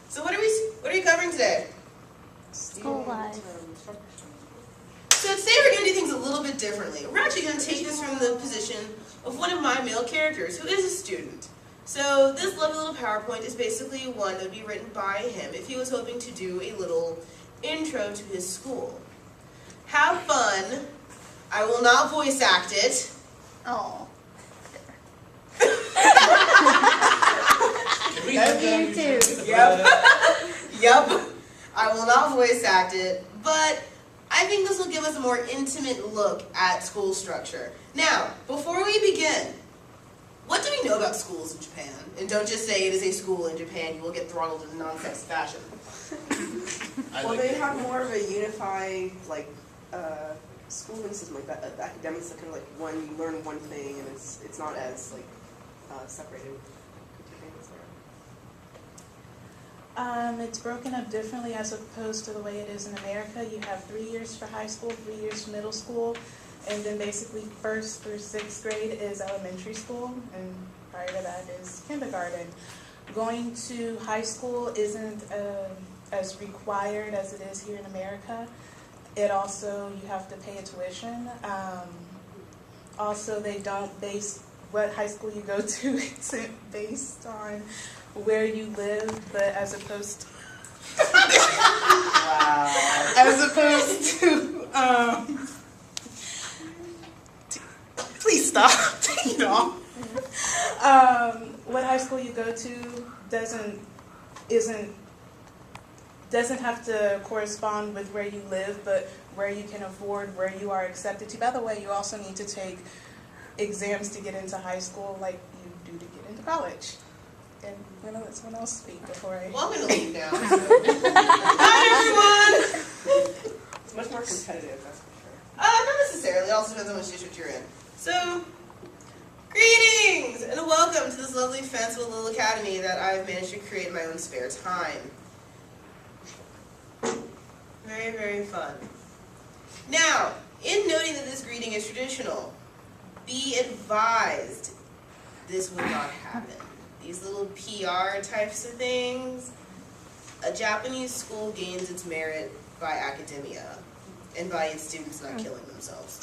So what are we covering today? School life. So today we're going to do things a little bit differently. We're actually going to take this from the position of one of my male characters who is a student. So this lovely little PowerPoint is basically one that would be written by him if he was hoping to do a little intro to his school. Have fun. I will not voice act it. Oh. Love you too. Yep. Yep. I will not voice act it, but I think this will give us a more intimate look at school structure. Now, before we begin, what do we know about schools in Japan? And don't just say it is a school in Japan, you will get throttled in non-sex fashion. Well, they have more of a unified, like, schooling system like that. The academics are kind of like you learn one thing, and it's not as like separated. It's broken up differently as opposed to the way it is in America. You have 3 years for high school, 3 years for middle school, and then basically 1st through 6th grade is elementary school, and prior to that is kindergarten. Going to high school isn't as required as it is here in America. It also, you have to pay a tuition. Also, they don't base what high school you go to isn't based on where you live, but as opposed to Wow. as opposed to please stop. No. What high school you go to doesn't have to correspond with where you live, but where you can afford, where you are accepted to. By the way, you also need to take exams to get into high school like you do to get into college. And I'm going to let someone else speak before I... Well, I'm going to leave now. Hi, everyone! It's much more competitive, that's for sure. Not necessarily. It also depends on which district you're in. So, greetings! And welcome to this lovely, fanciful little academy that I've managed to create in my own spare time. Very, very fun. Now, in noting that this greeting is traditional, be advised this will not happen. These little PR types of things, a Japanese school gains its merit by academia and by its students not killing themselves.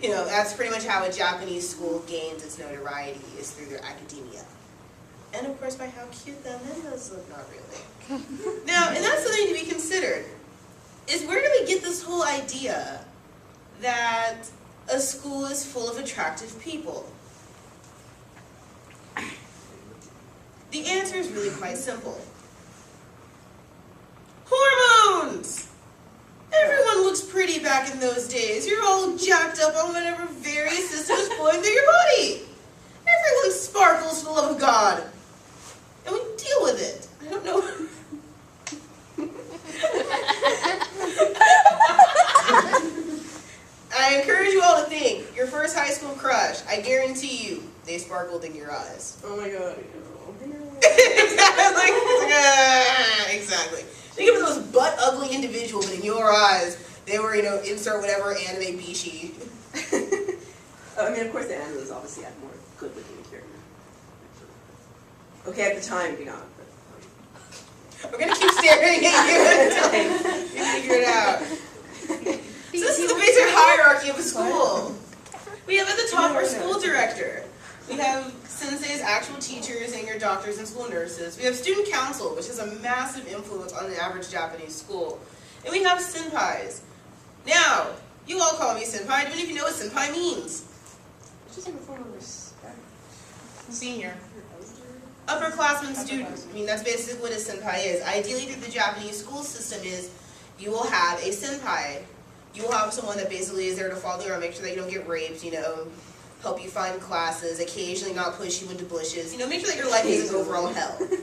You know, that's pretty much how a Japanese school gains its notoriety, is through their academia. And of course by how cute the men does look, not really. Now, and that's something to be considered, is where do we get this whole idea that a school is full of attractive people? The answer is really quite simple. Hormones! Everyone looks pretty back in those days. You're all jacked up on whatever various system is flowing through your body. Everyone sparkles for the love of God. And we deal with it. I don't know. I encourage you all to think, your first high school crush, I guarantee you, they sparkled in your eyes. Oh my god. Exactly. Think of the most butt-ugly individual, but in your eyes, they were, you know, insert whatever anime bishi. I mean, of course the animes obviously had more good-looking characters. Okay, at the time, maybe not. We're going to keep staring at you until you figure it out. So this is the basic hierarchy of a school. We have at the top our school director. We have sensei's actual teachers and your doctors and school nurses. We have student council, which has a massive influence on the average Japanese school. And we have senpais. Now, you all call me senpai. Do any of you know what senpai means? It's just like a form of respect. Senior. Upperclassman student. I mean, that's basically what a senpai is. Ideally, through the Japanese school system is you will have a senpai. You will have someone that basically is there to follow you around, make sure that you don't get raped, you know, help you find classes, occasionally not push you into bushes, you know, make sure that your life isn't overall hell. Wouldn't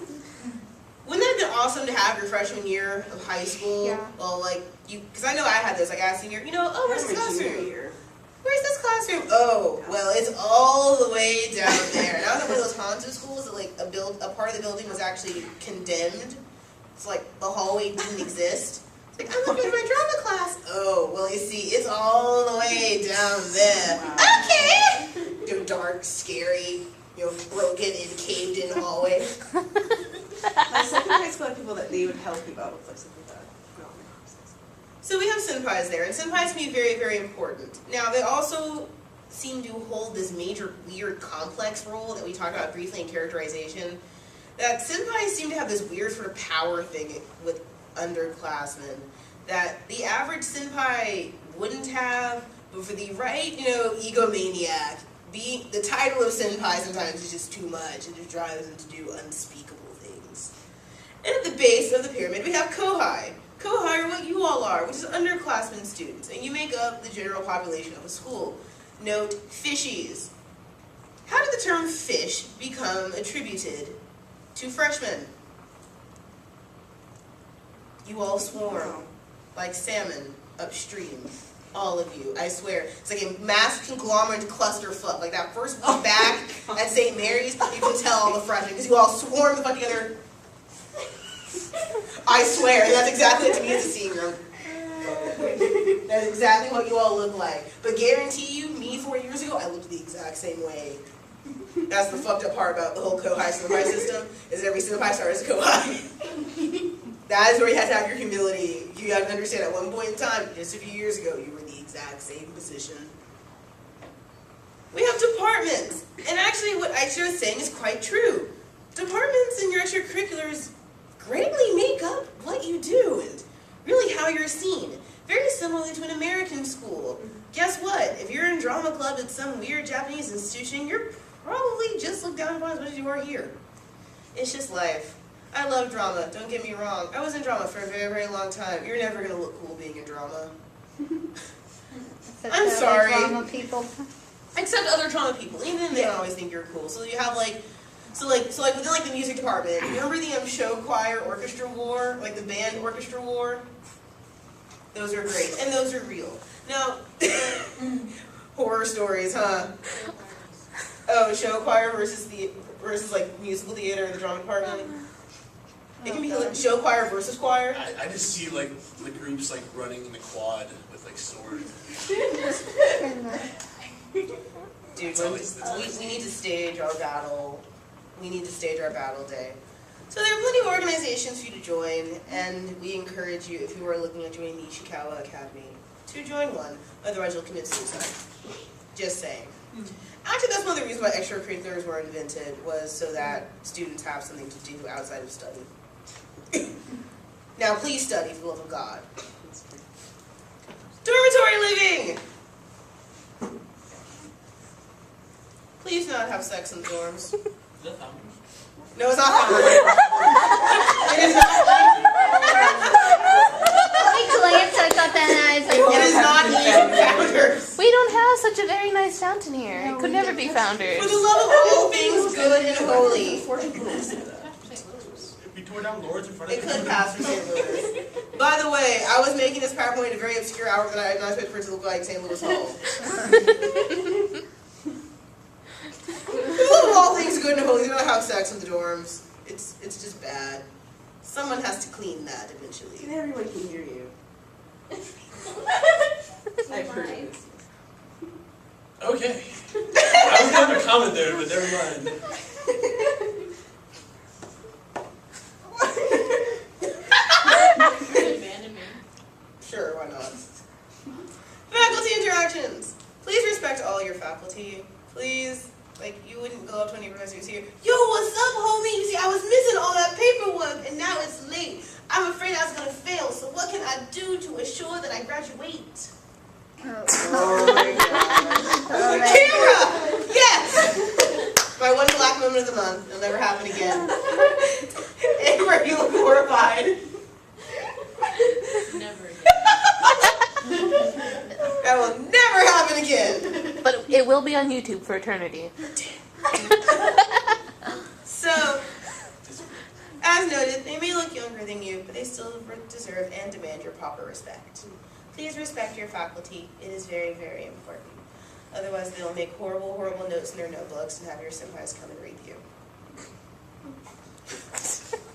that have been awesome to have your freshman year of high school? Yeah. Well, like, because I know I had this, like, asking you, know, oh, where's this classroom? Year. Where's this classroom? Oh, well, it's all the way down there. And I was at one of those Hanzo schools that, like, a part of the building was actually condemned. It's like the hallway didn't exist. It's like, I'm looking for my drama class. Oh, well, you see, it's all the way down there. Wow. Okay. You know, dark, scary, you know, broken and caved in hallway. My second high school had people that they would help you out with like stuff like that. No. So we have senpais there, and senpais can be very, very important. Now, they also seem to hold this major weird complex role that we talked about briefly in characterization, that senpais seem to have this weird sort of power thing with underclassmen that the average senpai wouldn't have, but for the right, egomaniac, the title of senpai sometimes is just too much, and just drives them to do unspeakable things. And at the base of the pyramid, we have kohai. Kohai are what you all are, which is underclassmen students, and you make up the general population of a school. Note, fishies. How did the term fish become attributed to freshmen? You all swarm like salmon upstream. All of you, I swear. It's like a mass conglomerate clusterfuck. Like that first week back at St. Mary's, you can tell all the freshmen because you all swarm the fuck together. I swear, that's exactly what to me as a senior. That's exactly what you all look like. But guarantee you, me 4 years ago, I looked the exact same way. That's the fucked up part about the whole kohai senpai system, is every senpai starts as kohai. That is where you have to have your humility. You have to understand at one point in time, just a few years ago, you were in the exact same position. We have departments. And actually what Aisha was saying is quite true. Departments in your extracurriculars greatly make up what you do and really how you're seen. Very similarly to an American school. Guess what? If you're in drama club at some weird Japanese institution, you're probably just looked down upon as much as you are here. It's just life. I love drama, don't get me wrong. I was in drama for a very, very long time. You're never going to look cool being in drama. I'm sorry. Drama people. Except other drama people. Even then, they don't always think you're cool. So you have so within like the music department, remember the show choir orchestra war? Like the band orchestra war? Those are great. And those are real. Now, horror stories, huh? Oh, show choir versus like musical theater in the drama department? It can be like show choir versus choir. I just see like the groups like running in the quad with like swords. Dude, we need to stage our battle. We need to stage our battle day. So there are plenty of organizations for you to join, and we encourage you, if you are looking at joining the Ishikawa Academy, to join one. Otherwise, you'll commit suicide. Just saying. Actually, that's one of the reasons why extracurriculars were invented, was so that students have something to do outside of study. Now, please study for the love of God. Dormitory living! Please not have sex in the dorms. No, it's not founders. It is not. I glanced, I thought that, and I was like, It is not even founders. We don't have such a very nice fountain here. It could never be founders. For the love of all things good and holy. We tore down Lords in front of It could pass for St. Louis. By the way, I was making this PowerPoint at a very obscure hour that I had not expected for it to look like St. Louis Hall. For the love of all things good and holy, you don't have sex in the dorms. It's just bad. Someone has to clean that eventually. And everyone can hear you. I've heard of this. Okay. I was gonna have a comment there, but never mind. Sure, why not? Faculty interactions. Please respect all your faculty. Please. Like, you wouldn't go up to any professor who's here, yo, what's up, homie? You see, I was missing all that paperwork, and now it's late. I'm afraid I was going to fail, so what can I do to assure that I graduate? Oh my God. Camera! Yes! My one black moment of the month. It'll never happen again. And where you look horrified. Never again. That will never happen again. But it will be on YouTube for eternity. So, as noted, they may look younger than you, but they still deserve and demand your proper respect. Please respect your faculty. It is very, very important. Otherwise, they'll make horrible, horrible notes in their notebooks and have your senpais come and rape you.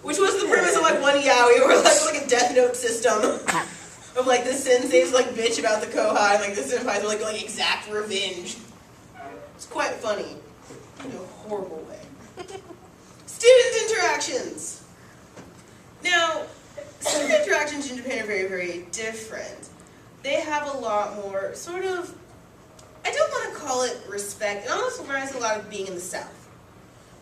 Which was the premise of like one yaoi, or like a Death Note system. Of like the senseis like bitch about the kohai, and like the senpais were like going exact revenge. It's quite funny. In a horrible way. Student interactions. Now, student interactions in Japan are very, very different. They have a lot more sort of, I don't want to call it respect. It almost reminds me a lot of being in the South.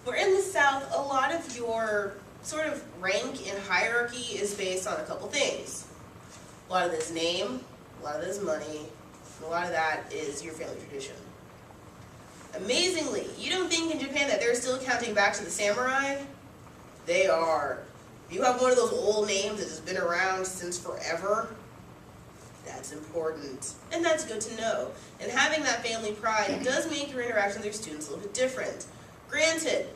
Where in the South, a lot of your sort of rank and hierarchy is based on a couple things. A lot of this name, a lot of this money, and a lot of that is your family tradition. Amazingly, you don't think in Japan that they're still counting back to the samurai? They are. If you have one of those old names that has been around since forever, that's important. And that's good to know. And having that family pride does make your interaction with your students a little bit different. Granted,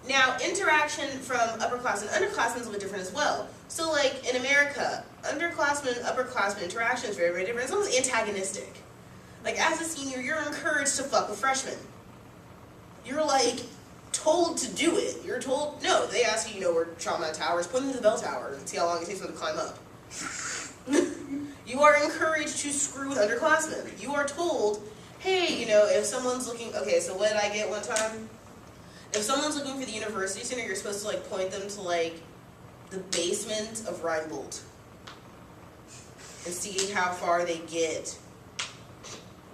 now interaction from upperclassmen and underclassmen is a little bit different as well. So like in America, underclassmen and upperclassmen interaction is very, very different. It's almost antagonistic. Like as a senior, you're encouraged to fuck with freshmen. You're like told to do it. You're told, no, they ask you, where Shaman Tower is, put them to the bell tower and see how long it takes them to climb up. You are encouraged to screw with underclassmen. You are told, hey, if someone's looking, okay, so what did I get one time? If someone's looking for the university center, you're supposed to like point them to like the basement of Reinbold and see how far they get.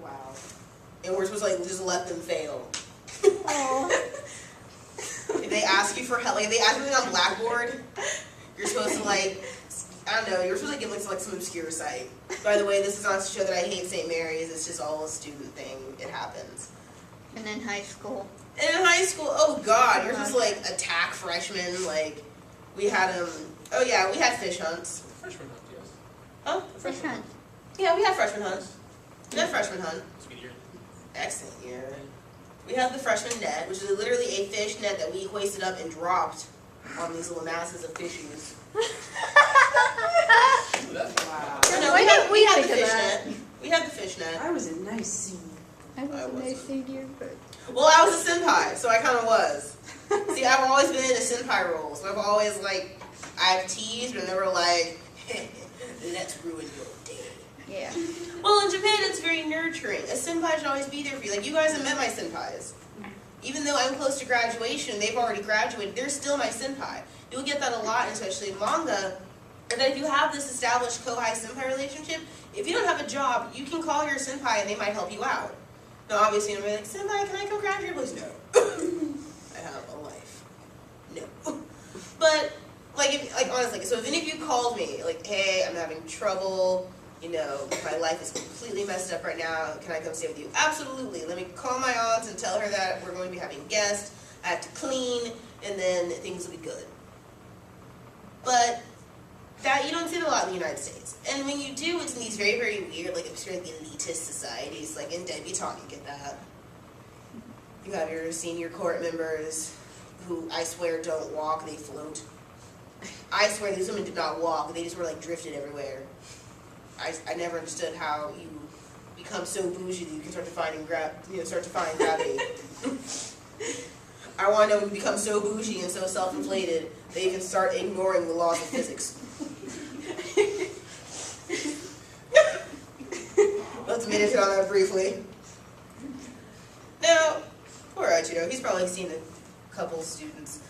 Wow. And we're supposed to like just let them fail. If they ask you for help, like if they ask you on Blackboard, you're supposed to like, I don't know, you're supposed to give like some obscure site. By the way, this is not to show that I hate St. Mary's, it's just all a student thing. It happens. And in high school. And in high school, oh god, you're supposed to like attack freshmen, like we had we had fish hunts. Freshman hunt, yes. Oh? Fish hunt. Yeah, we had freshman hunts. We had freshman hunt. Sweet year. Excellent year. We had the freshman net, which is literally a fish net that we hoisted up and dropped on these little masses of fishies. Wow. No, Why didn't we had the think of fish that? net. We had the fish net. I was a nice senior. I was I a nice wasn't. senior, but Well, I was a senpai, so I kind of was. See, I've always been in a senpai role, so I've always like, I've teased, but never like, let's ruin your day. yeah. Well, in Japan, it's very nurturing. A senpai should always be there for you. Like, you guys have met my senpais. Even though I'm close to graduation, they've already graduated, they're still my senpai. You'll get that a lot, especially in manga, and that if you have this established kohai-senpai relationship, if you don't have a job, you can call your senpai and they might help you out. Now, obviously, you're like, senpai, can I come graduate? Please, no. I have a life. No. But, honestly, so if any of you called me, like, hey, I'm having trouble, my life is completely messed up right now, can I come stay with you? Absolutely. Let me call my aunt and tell her that we're going to be having guests, I have to clean, and then things will be good. But that you don't see that a lot in the United States. And when you do, it's in these very, very weird, like obscure, like elitist societies, like in debutante, you get that. You have your senior court members who, I swear, don't walk, they float. I swear these women did not walk, they just were like drifted everywhere. I never understood how you become so bougie that you can start defying gravity. I want to know when you become so bougie and so self-inflated that you can start ignoring the laws of physics. Let's meditate on that briefly. Now, poor Aichiro, he's probably seen a couple students.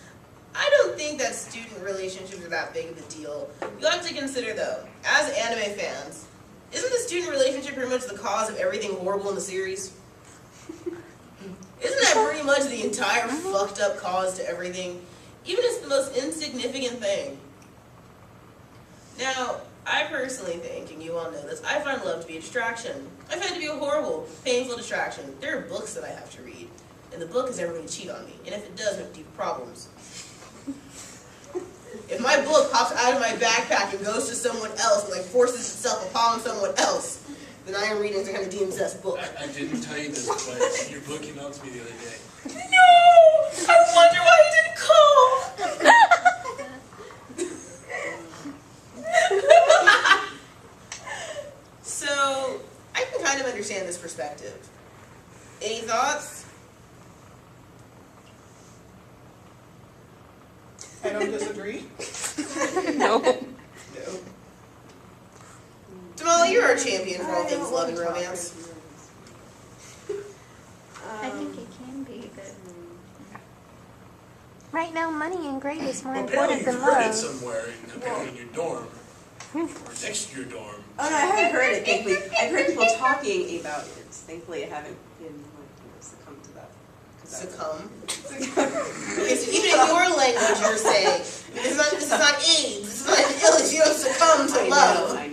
I don't think that student relationships are that big of a deal. You have to consider, though, as anime fans, isn't the student relationship pretty much the cause of everything horrible in the series? Isn't that pretty much the entire fucked up cause to everything? Even if it's the most insignificant thing. Now, I personally think, and you all know this, I find love to be a distraction. I find it to be a horrible, painful distraction. There are books that I have to read, and the book is never going to cheat on me. And if it does, I have deep problems. If my book pops out of my backpack and goes to someone else and like forces itself upon someone else, then I am reading some kind of demon-possessed book. I didn't tell you this, but your book came out to me the other day. No! I wonder why he didn't call! So, I can kind of understand this perspective. Any thoughts? I don't disagree. No. No. Jamali, you're our champion for all things love and romance. I think it can be, but Right now, money and grade is more Well, apparently important you've than heard it love. somewhere in your dorm, or next to your dorm. Oh no, I haven't heard it, thankfully. I've heard people talking about it. Thankfully, I haven't been succumbed to that. Succumb. Because even in your language, you're saying this is not AIDS. This is not illness. You don't succumb to love. I